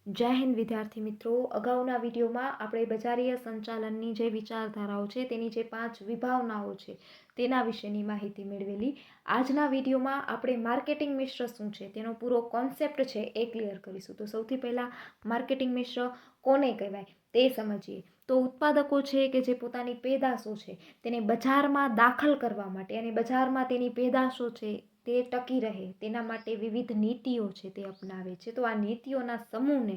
જય હિન્દ વિદ્યાર્થી મિત્રો, અગાઉના વિડીયોમાં આપણે બજારીય સંચાલનની જે વિચારધારાઓ છે તેની જે 5 વિભાવનાઓ છે તેના વિશેની માહિતી મેળવેલી. આજના વિડીયોમાં આપણે માર્કેટિંગ મિશ્ર શું છે તેનો પૂરો કોન્સેપ્ટ છે એ ક્લિયર કરીશું. તો સૌથી પહેલાં માર્કેટિંગ મિશ્ર કોને કહેવાય તે સમજીએ. તો ઉત્પાદકો છે કે જે પોતાની પેદાશો છે તેને બજારમાં દાખલ કરવા માટે અને બજારમાં તેની પેદાશો છે તે ટકી રહે તેના માટે વિવિધ નીતિઓ છે તે અપનાવે છે. તો આ નીતિઓના સમૂહને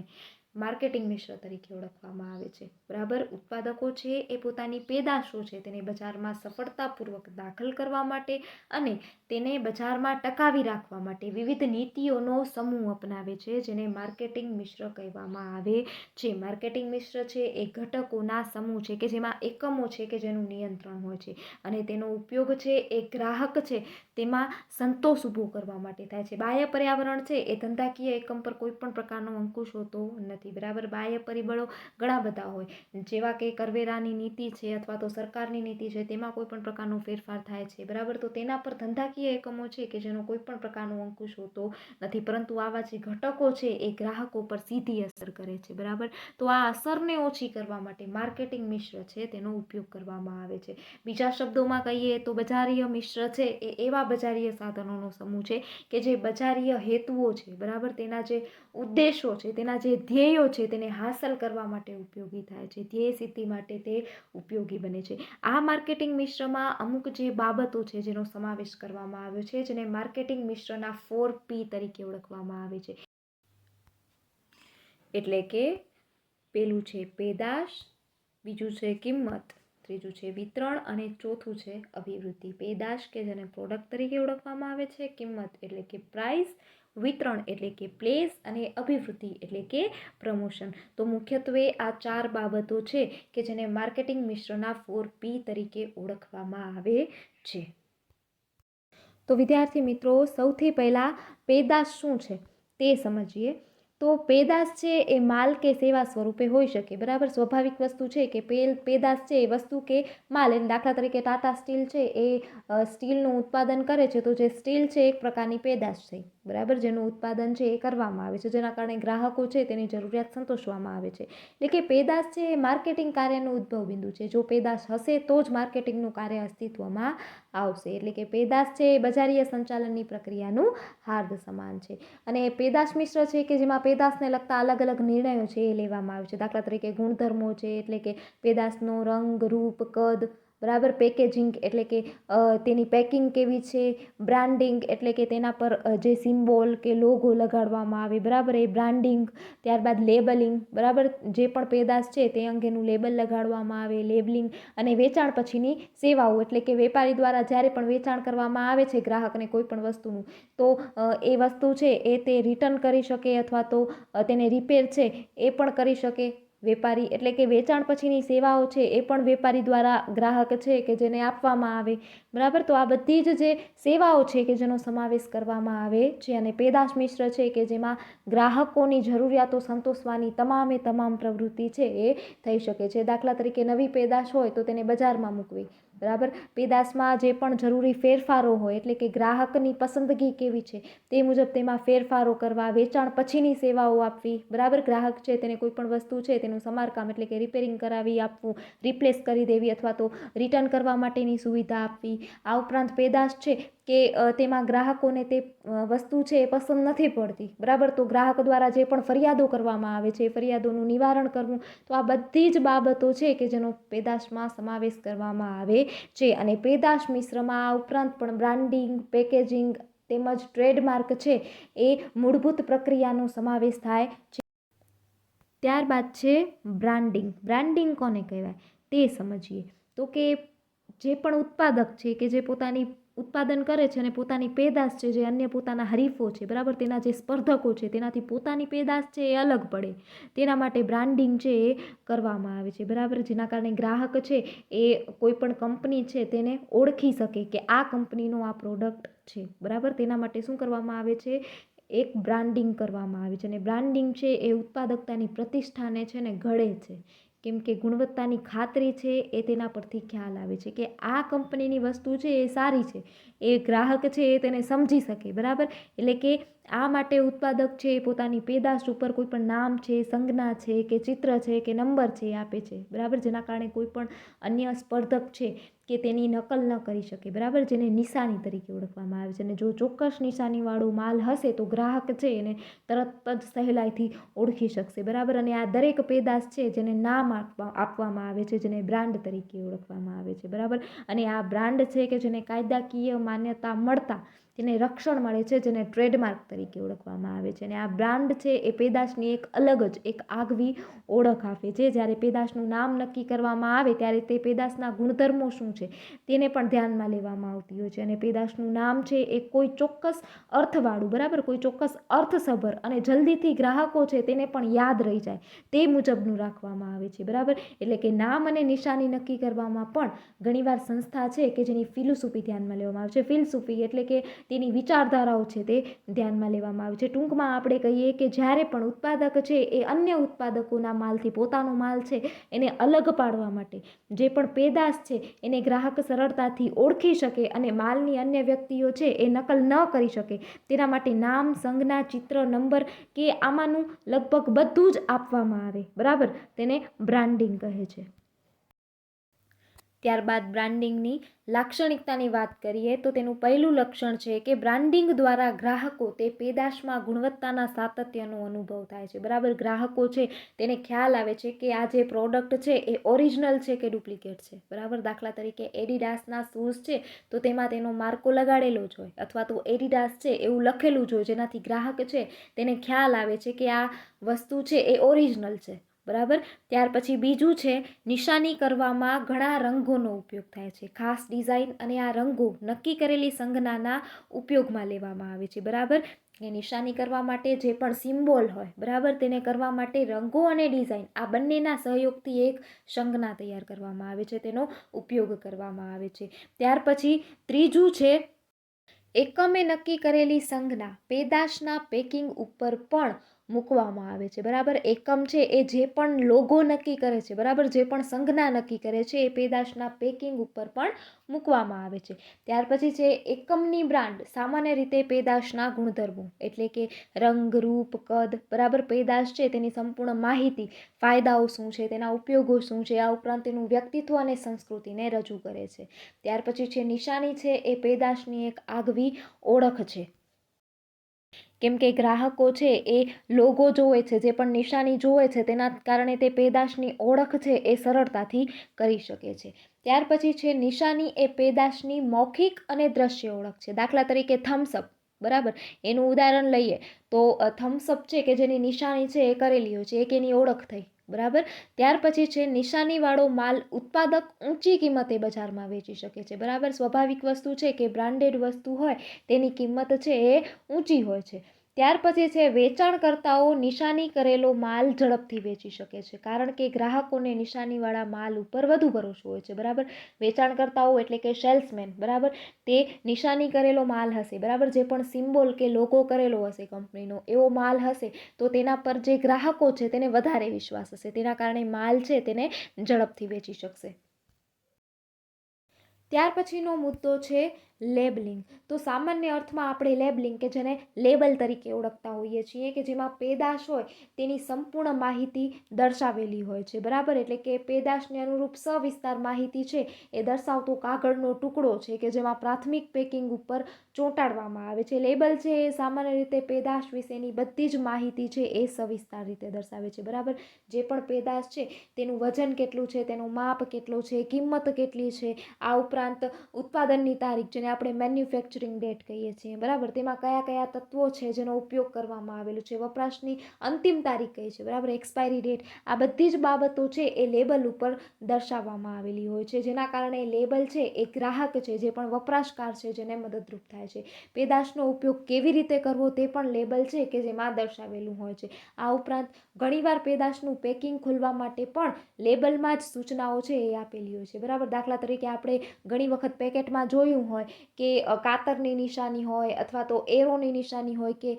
માર્કેટિંગ મિશ્ર તરીકે ઓળખવામાં આવે છે. બરાબર. ઉત્પાદકો છે એ પોતાની પેદાશો છે તેને બજારમાં સફળતાપૂર્વક દાખલ કરવા માટે અને તેને બજારમાં ટકાવી રાખવા માટે વિવિધ નીતિઓનો સમૂહ અપનાવે છે, જેને માર્કેટિંગ મિશ્ર કહેવામાં આવે છે. માર્કેટિંગ મિશ્ર છે એ ઘટકોના સમૂહ છે કે જેમાં એકમો છે કે જેનું નિયંત્રણ હોય છે અને તેનો ઉપયોગ છે એ ગ્રાહક છે તેમાં સંતોષ ઊભો કરવા માટે થાય છે. બાહ્ય પર્યાવરણ છે એ ધંધાકીય એકમ પર કોઈ પણ પ્રકારનો અંકુશ હોતો નથી. બરાબર. બાહ્ય પરિબળો ઘણા બધા હોય, જેવા કે કરવેરાની નીતિ છે અથવા તો સરકારની નીતિ છે, તેમાં કોઈ પણ પ્રકારનો ફેરફાર થાય છે. બરાબર. તો તેના પર ધંધાકીય એકમો છે કે જેનો કોઈ પણ પ્રકારનો અંકુશ હોતો નથી, પરંતુ આવા જે ઘટકો છે એ ગ્રાહકો પર સીધી અસર કરે છે. બરાબર. તો આ અસરને ઓછી કરવા માટે માર્કેટિંગ મિશ્ર છે તેનો ઉપયોગ કરવામાં આવે છે. બીજા શબ્દોમાં કહીએ તો બજારીય મિશ્ર છે એ એવા બજારીય સાધનોનો સમૂહ છે કે જે બજારીય હેતુઓ છે, બરાબર, તેના જે ઉદ્દેશો છે, તેના જે ધ્યેયો છે તેને હાંસલ કરવા માટે ઉપયોગી થાય છે. ધ્યેય સિદ્ધિ માટે તે ઉપયોગી બને છે. આ માર્કેટિંગ મિશ્રમાં અમુક જે બાબતો છે જેનો સમાવેશ કરવામાં આવ્યો છે, જેને માર્કેટિંગ મિશ્રના 4P તરીકે ઓળખવામાં આવે છે. એટલે કે પેલું છે પેદાશ, બીજું છે કિંમત, ત્રીજું છે વિતરણ અને ચોથું છે અભિવૃદ્ધિ. પેદાશ કે જેને પ્રોડક્ટ તરીકે ઓળખવામાં આવે છે, કિંમત એટલે કે પ્રાઇસ, વિતરણ એટલે કે પ્લેસ અને અભિવૃદ્ધિ એટલે કે પ્રમોશન. તો મુખ્યત્વે આ 4 બાબતો છે કે જેને માર્કેટિંગ મિશ્રના 4P તરીકે ઓળખવામાં આવે છે. તો વિદ્યાર્થી મિત્રો, સૌથી પહેલાં પેદાશ શું છે તે સમજીએ. તો પેદાશ છે એ માલ કે સેવા સ્વરૂપે હોઈ શકે. બરાબર. સ્વાભાવિક વસ્તુ છે કે પેદાશ છે એ વસ્તુ કે માલ, એટલે દાખલા તરીકે ટાટા સ્ટીલ છે એ સ્ટીલનું ઉત્પાદન કરે છે, તો જે સ્ટીલ છે એક પ્રકારની પેદાશ છે. બરાબર. જેનું ઉત્પાદન છે એ કરવામાં આવે છે, જેના કારણે ગ્રાહકો છે તેની જરૂરિયાત સંતોષવામાં આવે છે. એટલે કે પેદાશ છે એ માર્કેટિંગ કાર્યનું ઉદ્ભવ બિંદુ છે. જો પેદાશ હશે તો જ માર્કેટિંગનું કાર્ય અસ્તિત્વમાં આવશે. એટલે કે પેદાશ છે એ બજારીય સંચાલનની પ્રક્રિયાનું હાર્દ સમાન છે. અને પેદાશ મિશ્ર છે કે જેમાં પેદાશને લગતા અલગ અલગ નિર્ણયો છે એ લેવામાં આવે છે. દાખલા તરીકે ગુણધર્મો છે, એટલે કે પેદાશનો રંગ, રૂપ, કદ, બરાબર, પેકેજિંગ એટલે કે તેની પેકિંગ કેવી છે, બ્રાન્ડિંગ એટલે કે તેના પર જે સિમ્બોલ કે લોગો લગાડવામાં આવે, બરાબર, એ બ્રાન્ડિંગ. ત્યારબાદ લેબલિંગ, બરાબર, જે પણ પેદાશ છે તે અંગેનું લેબલ લગાડવામાં આવે, લેબલિંગ. અને વેચાણ પછીની સેવાઓ એટલે કે વેપારી દ્વારા જ્યારે પણ વેચાણ કરવામાં આવે છે ગ્રાહકને કોઈ પણ વસ્તુનું, તો એ વસ્તુ છે એ તે રિટર્ન કરી શકે અથવા તો તેને રિપેર છે એ પણ કરી શકે વેપારી. એટલે કે વેચાણ પછીની સેવાઓ છે એ પણ વેપારી દ્વારા ગ્રાહક છે કે જેને આપવામાં આવે. બરાબર. તો આ બધી જ જે સેવાઓ છે કે જેનો સમાવેશ કરવામાં આવે છે. અને પેદાશ મિશ્ર છે કે જેમાં ગ્રાહકોની જરૂરિયાતો સંતોષવાની તમામે તમામ પ્રવૃત્તિ છે એ થઈ શકે છે. દાખલા તરીકે નવી પેદાશ હોય તો તેને બજારમાં મૂકવી. બરાબર. પેદાશમાં જે પણ જરૂરી ફેરફારો હોય, એટલે કે ગ્રાહકની પસંદગી કેવી છે તે મુજબ તેમાં ફેરફારો કરવા, વેચાણ પછીની સેવાઓ આપવી. બરાબર. ગ્રાહક છે તેને કોઈ પણ વસ્તુ છે તેનું સમારકામ એટલે કે રિપેરિંગ કરાવી આપવું, રિપ્લેસ કરી દેવી અથવા તો રિટર્ન કરવા માટેની સુવિધા આપવી. આ ઉપરાંત પેદાશ છે કે તેમાં ગ્રાહકોને તે વસ્તુ છે એ પસંદ નથી પડતી. બરાબર. તો ગ્રાહક દ્વારા જે પણ ફરિયાદો કરવામાં આવે છે એ ફરિયાદોનું નિવારણ કરવું. તો આ બધી જ બાબતો છે કે જેનો પેદાશમાં સમાવેશ કરવામાં આવે છે. અને પેદાશ મિશ્રમાં આ ઉપરાંત પણ બ્રાન્ડિંગ, પેકેજિંગ તેમજ ટ્રેડમાર્ક છે એ મૂળભૂત પ્રક્રિયાનો સમાવેશ થાય છે. ત્યારબાદ છે બ્રાન્ડિંગ. બ્રાન્ડિંગ કોને કહેવાય તે સમજીએ. તો કે જે પણ ઉત્પાદક છે કે જે પોતાની ઉત્પાદન કરે છે અને પોતાની પેદાશ છે જે અન્ય પોતાના હરીફો છે, બરાબર, તેના જે સ્પર્ધકો છે તેનાથી પોતાની પેદાશ છે એ અલગ પડે, તેના માટે બ્રાન્ડિંગ છે એ કરવામાં આવે છે. બરાબર. જેના કારણે ગ્રાહક છે એ કોઈ પણ કંપની છે તેને ઓળખી શકે કે આ કંપનીનો આ પ્રોડક્ટ છે. બરાબર. તેના માટે શું કરવામાં આવે છે? એક બ્રાન્ડિંગ કરવામાં આવે છે. અને બ્રાન્ડિંગ છે એ ઉત્પાદકતાની પ્રતિષ્ઠાને છે ને ઘડે છે. કેમ કે ગુણવત્તાની ખાતરી છે એ તેના પરથી ખ્યાલ આવે છે કે આ કંપનીની વસ્તુ છે એ સારી છે, એ ગ્રાહક છે એ તેને સમજી શકે. બરાબર. એટલે કે આ માટે ઉત્પાદક છે એ પોતાની પેદાશ ઉપર કોઈ પણ નામ છે, સંજ્ઞા છે કે ચિત્ર છે કે નંબર છે એ આપે છે, બરાબર, જેના કારણે કોઈ પણ અન્ય સ્પર્ધક છે કે તેની નકલ ન કરી શકે, બરાબર, જેને નિશાની તરીકે ઓળખવામાં આવે છે. અને જો ચોક્કસ નિશાનીવાળો માલ હશે તો ગ્રાહક છે એને તરત જ સહેલાઈથી ઓળખી શકશે, બરાબર. અને આ દરેક પેદાશ છે જેને નામ આપવામાં આવે છે, જેને બ્રાન્ડ તરીકે ઓળખવામાં આવે છે, બરાબર. અને આ બ્રાન્ડ છે કે જેને કાયદાકીય માન્યતા મળતા તેને રક્ષણ મળે છે, જેને ટ્રેડમાર્ક તરીકે ઓળખવામાં આવે છે. અને આ બ્રાન્ડ છે એ પેદાશની એક અલગ જ એક આગવી ઓળખ આપે છે. જ્યારે પેદાશનું નામ નક્કી કરવામાં આવે ત્યારે તે પેદાશના ગુણધર્મો શું છે તેને પણ ધ્યાનમાં લેવામાં આવતી હોય છે. અને પેદાશનું નામ છે એ કોઈ ચોક્કસ અર્થવાળું, બરાબર, કોઈ ચોક્કસ અર્થસભર અને જલ્દીથી ગ્રાહકો છે તેને પણ યાદ રહી જાય તે મુજબનું રાખવામાં આવે છે, બરાબર. એટલે કે નામ અને નિશાની નક્કી કરવામાં પણ ઘણીવાર સંસ્થા છે કે જેની ફિલોસોફી ધ્યાનમાં લેવામાં આવે છે. ફિલસૂફી એટલે કે તેની વિચારધારાઓ છે તે ધ્યાનમાં લેવામાં આવે છે. ટૂંકમાં આપણે કહીએ કે જ્યારે પણ ઉત્પાદક છે એ અન્ય ઉત્પાદકોના માલથી પોતાનો માલ છે એને અલગ પાડવા માટે જે પણ પેદાશ છે એને ગ્રાહક સરળતાથી ઓળખી શકે અને માલની અન્ય વ્યક્તિઓ છે એ નકલ ન કરી શકે તેના માટે નામ, સંજ્ઞા, ચિત્ર, નંબર કે આમાંનું લગભગ બધું જ આપવામાં આવે, બરાબર, તેને બ્રાન્ડિંગ કહે છે. ત્યારબાદ બ્રાન્ડિંગની લાક્ષણિકતાની વાત કરીએ તો તેનું પહેલું લક્ષણ છે કે બ્રાન્ડિંગ દ્વારા ગ્રાહકો તે પેદાશમાં ગુણવત્તાના સાતત્યનો અનુભવ થાય છે, બરાબર. ગ્રાહકો છે તેને ખ્યાલ આવે છે કે આ જે પ્રોડક્ટ છે એ ઓરિજિનલ છે કે ડુપ્લિકેટ છે, બરાબર. દાખલા તરીકે એડિડાસના શૂઝ છે તો તેમાં તેનો માર્કો લગાડેલો જ હોય અથવા તો એડિડાસ છે એવું લખેલું જ હોય, જેનાથી ગ્રાહક છે તેને ખ્યાલ આવે છે કે આ વસ્તુ છે એ ઓરિજિનલ છે, બરાબર. ત્યાર પછી બીજું છે નિશાની કરવામાં ઘણા રંગોનો ઉપયોગ થાય છે. ખાસ ડિઝાઇન અને આ રંગો નક્કી કરેલી સંજ્ઞાના ઉપયોગમાં લેવામાં આવે છે, બરાબર. એ નિશાની કરવા માટે જે પણ સિમ્બોલ હોય, બરાબર, તેને કરવા માટે રંગો અને ડિઝાઇન આ બંનેના સહયોગથી એક સંજ્ઞા તૈયાર કરવામાં આવે છે, તેનો ઉપયોગ કરવામાં આવે છે. ત્યાર પછી ત્રીજું છે એકમે નક્કી કરેલી સંજ્ઞા પેદાશના પેકિંગ ઉપર પણ મૂકવામાં આવે છે, બરાબર. એકમ છે એ જે પણ લોગો નક્કી કરે છે, બરાબર, જે પણ સંજ્ઞા નક્કી કરે છે એ પેદાશના પેકિંગ ઉપર પણ મૂકવામાં આવે છે. ત્યાર પછી છે એકમની બ્રાન્ડ સામાન્ય રીતે પેદાશના ગુણધર્મો એટલે કે રંગ, રૂપ, કદ, બરાબર, પેદાશ છે તેની સંપૂર્ણ માહિતી, ફાયદાઓ શું છે, તેના ઉપયોગો શું છે, આ ઉપરાંત તેનું વ્યક્તિત્વ અને સંસ્કૃતિને રજૂ કરે છે. ત્યાર પછી છે નિશાની છે એ પેદાશની એક આગવી ઓળખ છે, કેમ કે ગ્રાહકો છે એ લોગો જોવે છે, જે પણ નિશાની જોવે છે તેના કારણે તે પેદાશની ઓળખ છે એ સરળતાથી કરી શકે છે. ત્યાર પછી છે નિશાની એ પેદાશની મૌખિક અને દ્રશ્ય ઓળખ છે. દાખલા તરીકે થમ્સઅપ, બરાબર, એનું ઉદાહરણ લઈએ તો થમ્સઅપ છે કે જેની નિશાની છે એ કરેલી હોય છે, એક એની ઓળખ થઈ, બરાબર. ત્યાર પછી છે નિશાનીવાળો માલ ઉત્પાદક ઊંચી કિંમતે બજારમાં વેચી શકે છે, બરાબર. સ્વાભાવિક વસ્તુ છે કે બ્રાન્ડેડ વસ્તુ હોય તેની કિંમત છે એ ઊંચી હોય છે. ત્યાર પછી છે વેચાણકર્તાઓ નિશાની કરેલો માલ ઝડપથી વેચી શકે છે કારણ કે ગ્રાહકોને નિશાનીવાળા માલ ઉપર વધુ ભરોસો હોય છે, બરાબર. વેચાણકર્તાઓ એટલે કે સેલ્સમેન, બરાબર, તે નિશાની કરેલો માલ હશે, બરાબર, જે પણ સિમ્બોલ કે લોગો કરેલો હશે કંપનીનો એવો માલ હશે તો તેના પર જે ગ્રાહકો છે તેને વધારે વિશ્વાસ હશે, તેના કારણે માલ છે તેને ઝડપથી વેચી શકશે. ત્યાર પછીનો મુદ્દો છે લેબલિંગ. તો સામાન્ય અર્થમાં આપણે લેબલિંગ કે જેને લેબલ તરીકે ઓળખતા હોઈએ છીએ કે જેમાં પેદાશ હોય તેની સંપૂર્ણ માહિતી દર્શાવેલી હોય છે, બરાબર. એટલે કે પેદાશને અનુરૂપ સવિસ્તાર માહિતી છે એ દર્શાવતો કાગળનો ટુકડો છે કે જેમાં પ્રાથમિક પેકિંગ ઉપર ચોંટાડવામાં આવે છે. લેબલ છે એ સામાન્ય રીતે પેદાશ વિશેની બધી જ માહિતી છે એ સવિસ્તાર રીતે દર્શાવે છે, બરાબર. જે પણ પેદાશ છે તેનું વજન કેટલું છે, તેનું માપ કેટલું છે, કિંમત કેટલી છે, આ ઉપરાંત ઉત્પાદનની તારીખ જેને આપણે મેન્યુફેક્ચરિંગ ડેટ કહીએ છીએ, બરાબર, તેમાં કયા કયા તત્વો છે જેનો ઉપયોગ કરવામાં આવેલો છે, વપરાશની અંતિમ તારીખ કઈ છે, બરાબર, એક્સપાયરી ડેટ, આ બધી જ બાબતો છે એ લેબલ ઉપર દર્શાવવામાં આવેલી હોય છે, જેના કારણે લેબલ છે એ ગ્રાહક છે જે પણ વપરાશકાર છે જેને મદદરૂપ થાય છે. પેદાશનો ઉપયોગ કેવી રીતે કરવો તે પણ લેબલ છે કે જેમાં દર્શાવેલું હોય છે. આ ઉપરાંત ઘણીવાર પેદાશનું પેકિંગ ખોલવા માટે પણ લેબલમાં જ સૂચનાઓ છે એ આપેલી હોય છે, બરાબર. દાખલા તરીકે આપણે ઘણી વખત પેકેટમાં જોયું હોય કે કાતરની નિશાની હોય અથવા તો એરોની નિશાની હોય કે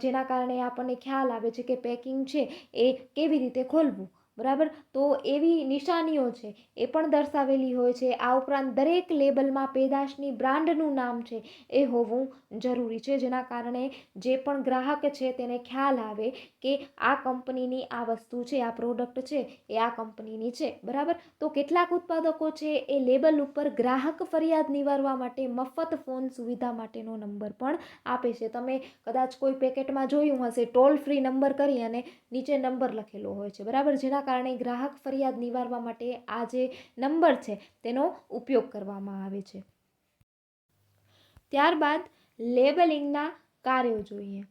જેના કારણે આપણને ખ્યાલ આવે છે કે પેકિંગ છે એ કેવી રીતે ખોલવું, બરાબર. તો એવી નિશાનીઓ છે એ પણ દર્શાવેલી હોય છે. આ ઉપરાંત દરેક લેબલમાં પેદાશની બ્રાન્ડનું નામ છે એ હોવું જરૂરી છે, જેના કારણે જે પણ ગ્રાહક છે તેને ખ્યાલ આવે કે આ કંપનીની આ વસ્તુ છે, આ પ્રોડક્ટ છે એ આ કંપનીની છે. બરાબર. તો કેટલાક ઉત્પાદકો છે એ લેબલ ઉપર ગ્રાહક ફરિયાદ નિવારવા માટે મફત ફોન સુવિધા માટેનો નંબર પણ આપે છે. તમે કદાચ કોઈ પેકેટમાં જોયું હશે, ટોલ ફ્રી નંબર કરી અને નીચે નંબર લખેલો હોય છે. બરાબર. જેના કારણે ગ્રાહક ફરિયાદ નિવારવા માટે આ જે નંબર છે તેનો ઉપયોગ કરવામાં આવે છે. ત્યારબાદ લેબલિંગના કાર્યો જોઈએ.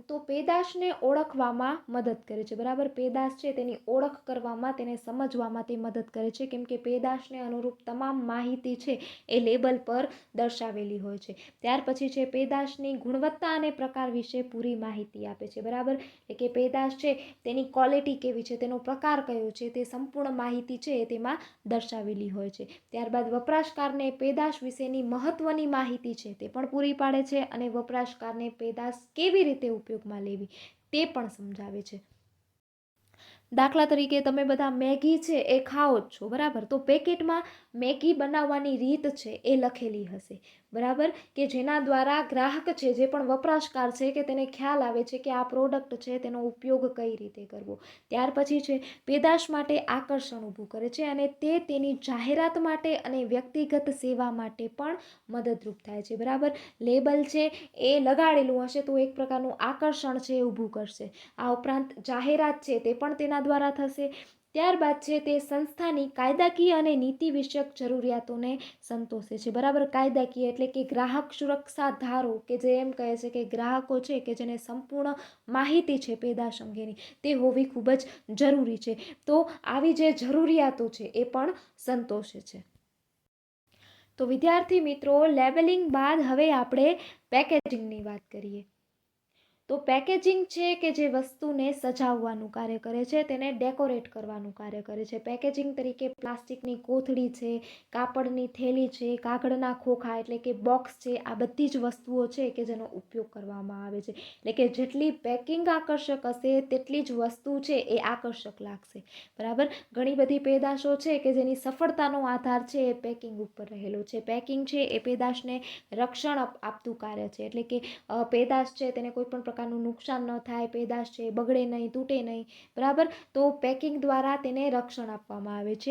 તો પેદાશને ઓળખવામાં મદદ કરે છે. બરાબર. પેદાશ છે તેની ઓળખ કરવામાં, તેને સમજવામાં તે મદદ કરે છે, કેમ કે પેદાશને અનુરૂપ તમામ માહિતી છે એ લેબલ પર દર્શાવેલી હોય છે. ત્યાર પછી છે પેદાશની ગુણવત્તા અને પ્રકાર વિશે પૂરી માહિતી આપે છે. બરાબર. એટલે કે પેદાશ છે તેની ક્વોલિટી કેવી છે, તેનો પ્રકાર કયો છે, તે સંપૂર્ણ માહિતી છે એ તેમાં દર્શાવેલી હોય છે. ત્યારબાદ વપરાશકારને પેદાશ વિશેની મહત્વની માહિતી છે તે પણ પૂરી પાડે છે, અને વપરાશકારને પેદાશ કેવી રીતે ઉપયોગમાં લેવી તે પણ સમજાવે છે. દાખલા તરીકે તમે બધા મેગી છે એ ખાઓ જ છો. બરાબર. તો પેકેટમાં મેગી બનાવવાની રીત છે એ લખેલી હશે. બરાબર. કે જેના દ્વારા ગ્રાહક છે, જે પણ વપરાશકાર છે, કે તેને ખ્યાલ આવે છે કે આ પ્રોડક્ટ છે તેનો ઉપયોગ કઈ રીતે કરવો. ત્યાર પછી છે પેદાશ માટે આકર્ષણ ઊભું કરે છે, અને તે તેની જાહેરાત માટે અને વ્યક્તિગત સેવા માટે પણ મદદરૂપ થાય છે. બરાબર. લેબલ છે એ લગાડેલું હશે તો એક પ્રકારનું આકર્ષણ છે એ ઊભું કરશે. આ ઉપરાંત જાહેરાત છે તે પણ તેના દ્વારા થશે. ત્યારબાદ છે તે સંસ્થાની કાયદાકીય અને નીતિ વિષયક જરૂરિયાતોને સંતોષે છે. બરાબર. કાયદાકીય એટલે કે ગ્રાહક સુરક્ષા ધારો, કે જે એમ કહે છે કે ગ્રાહકો છે કે જેને સંપૂર્ણ માહિતી છે પેદાશ અંગેની તે હોવી ખૂબ જ જરૂરી છે. તો આવી જે જરૂરિયાતો છે એ પણ સંતોષે છે. તો વિદ્યાર્થી મિત્રો, લેબલિંગ બાદ હવે આપણે પેકેજિંગની વાત કરીએ. તો પેકેજિંગ છે કે જે વસ્તુને સજાવવાનું કાર્ય કરે છે, તેને ડેકોરેટ કરવાનું કાર્ય કરે છે. પેકેજિંગ તરીકે પ્લાસ્ટિકની કોથળી છે, કાપડની થેલી છે, કાગળના ખોખા એટલે કે બોક્સ છે, આ બધી જ વસ્તુઓ છે કે જેનો ઉપયોગ કરવામાં આવે છે. એટલે કે જેટલી પેકિંગ આકર્ષક હશે તેટલી જ વસ્તુ છે એ આકર્ષક લાગશે. બરાબર. ઘણી બધી પેદાશો છે કે જેની સફળતાનો આધાર છે એ પેકિંગ ઉપર રહેલો છે. પેકિંગ છે એ પેદાશને રક્ષણ આપતું કાર્ય છે. એટલે કે પેદાશ છે તેને કોઈ પણ પ્રકારનું નુકસાન ન થાય, પેદાશ છે બગડે નહીં, તૂટે નહીં. બરાબર. તો પેકિંગ દ્વારા તેને રક્ષણ આપવામાં આવે છે.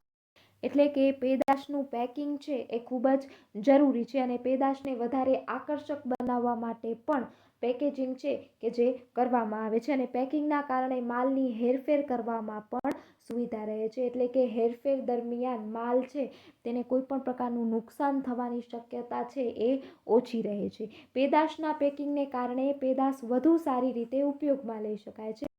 એટલે કે પેદાશનું પેકિંગ છે એ ખૂબ જ જરૂરી છે, અને પેદાશને વધારે આકર્ષક બનાવવા માટે પણ પેકેજિંગ છે કે જે કરવામાં આવે છે, અને પેકિંગના કારણે માલની હેરફેર કરવામાં પણ સુવિધા રહે છે. એટલે કે હેરફેર દરમિયાન માલ છે તેને કોઈ પણ પ્રકારનું નુકસાન થવાની શક્યતા છે એ ઓછી રહે છે. પેદાશના પેકિંગને કારણે પેદાશ વધુ સારી રીતે ઉપયોગમાં લઈ શકાય છે.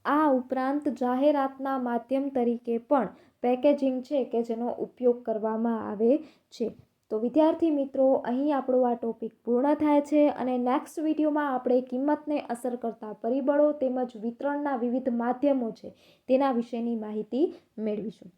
આ ઉપરાંત જાહેરાતના માધ્યમ તરીકે પણ પેકેજિંગ છે કે જેનો ઉપયોગ કરવામાં આવે છે. તો વિદ્યાર્થી મિત્રો, અહીં આપણો આ ટોપિક પૂર્ણ થાય છે, અને નેક્સ્ટ વિડીયોમાં આપણે કિંમતને અસર કરતા પરિબળો તેમજ વિતરણના વિવિધ માધ્યમો છે તેના વિશેની માહિતી મેળવીશું.